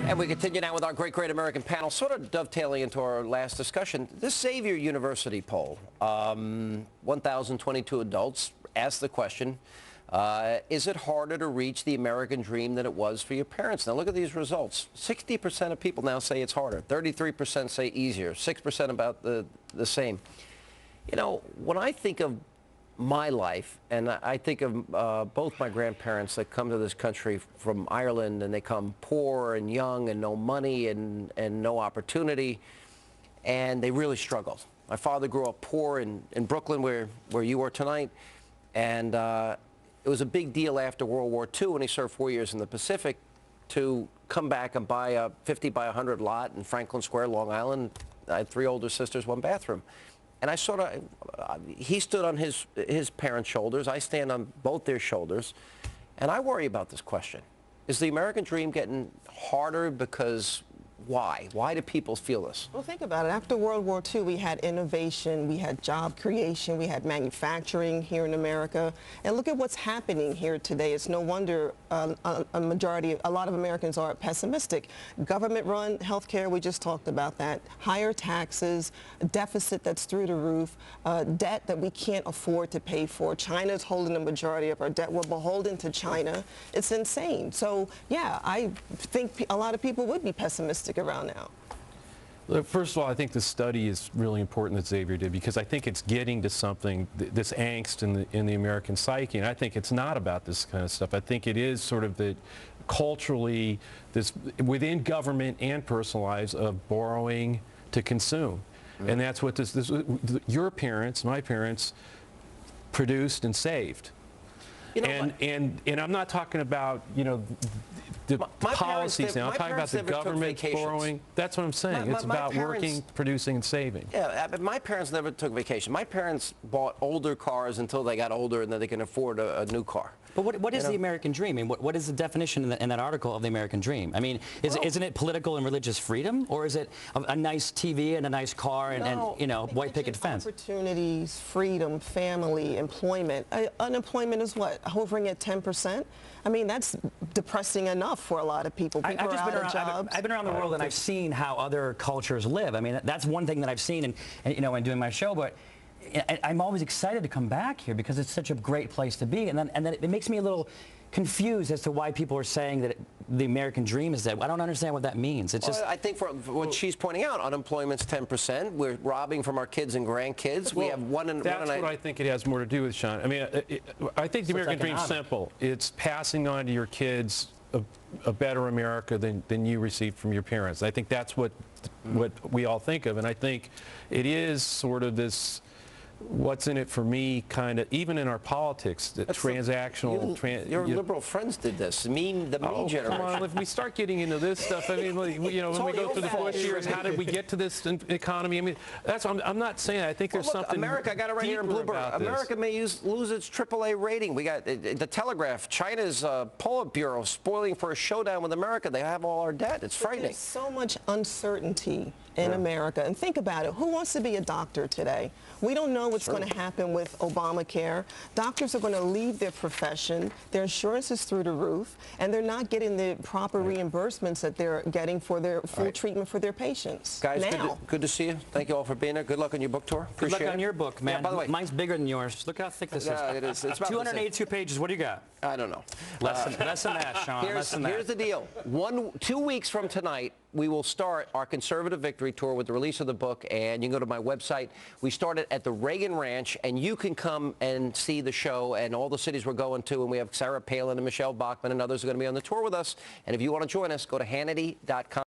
And we continue now with our great American panel, sort of dovetailing into our last discussion. This Xavier University poll, 1,022 adults asked the question, is it harder to reach the American dream than it was for your parents? Now look at these results. 60% of people now say it's harder. 33% say easier. 6% about the same. You know, when I think of my life, and I think of both my grandparents that come to this country from Ireland, and they come poor and young and no money and no opportunity, and they really struggled. My father grew up poor in Brooklyn, where you are tonight, and it was a big deal after World War II when he served 4 years in the Pacific to come back and buy a 50 by 100 lot in Franklin Square, Long Island. I had 3 older sisters, 1 bathroom. And I sort of, he stood on his parents' shoulders. I stand on both their shoulders. And I worry about this question. Is the American dream getting harder because why? Why do people feel this? Well, think about it. After World War II, we had innovation, we had job creation, we had manufacturing here in America. And look at what's happening here today. It's no wonder a lot of Americans are pessimistic. Government-run healthcare, we just talked about that. Higher taxes, a deficit that's through the roof, debt that we can't afford to pay for. China's holding the majority of our debt. We're beholden to China. It's insane. So, yeah, I think a lot of people would be pessimistic around now. Look, first of all, I think the study is really important that Xavier did, because I think it's getting to something, this angst in the American psyche, and I think it's not about this kind of stuff. I think it is sort of the culturally, this within government and personal lives, of borrowing to consume. And that's what your parents, my parents, produced and saved. You know, and I'm not talking about, you know, the policies now. I'm talking about the government borrowing. That's what I'm saying. It's about working, producing, and saving. Yeah, but my parents never took vacation. My parents bought older cars until they got older and then they can afford a new car. But what is the American dream? I mean, what is the definition in that article of the American dream? I mean, isn't it political and religious freedom, or is it a nice TV and a nice car and you know, white picket fence? Opportunities, freedom, family, employment. Unemployment is what, hovering at 10%? I mean, that's depressing enough for a lot of people. I've been around the world, and I've seen how other cultures live. I mean, that's one thing that I've seen, and you know, in doing my show. But I'm always excited to come back here because it's such a great place to be, and then it makes me a little confused as to why people are saying that the American dream is that. I don't understand what that means. It's just. I think for what she's pointing out, unemployment's 10%. We're robbing from our kids and grandkids. Well, we have one and that's what I think it has more to do with, Sean. I mean, I think the American dream's simple. It's passing on to your kids a better America than you received from your parents. I think that's what we all think of, and I think it is sort of this. What's in it for me, kind of, even in our politics, the transactional. Your liberal friends did this. The me generation. Come on, if we start getting into this stuff, I mean, you know, when we go through the Bush years, how did we get to this economy? I mean, that's. I'm not saying. I think there's something. America, I got it right here in Bloomberg. America may lose its AAA rating. We got the Telegraph. China's Politburo spoiling for a showdown with America. They have all our debt. It's frightening. There's so much uncertainty in America. And think about it. Who wants to be a doctor today? We don't know what's going to happen with Obamacare. Doctors are going to leave their profession. Their insurance is through the roof, and they're not getting the proper reimbursements that they're getting for their full treatment for their patients. Guys, good to see you. Thank you all for being there. Good luck on your book tour. Good luck on your book, man. Yeah, by the way, mine's bigger than yours. Look how thick this is. It is. It's about 282 pages. What do you got? I don't know. Less than that, Sean. Here's the deal. 2 weeks from tonight, we will start our Conservative Victory Tour with the release of the book, and you can go to my website. We started at the Reagan Ranch, and you can come and see the show and all the cities we're going to, and we have Sarah Palin and Michelle Bachmann and others are going to be on the tour with us. And if you want to join us, go to Hannity.com.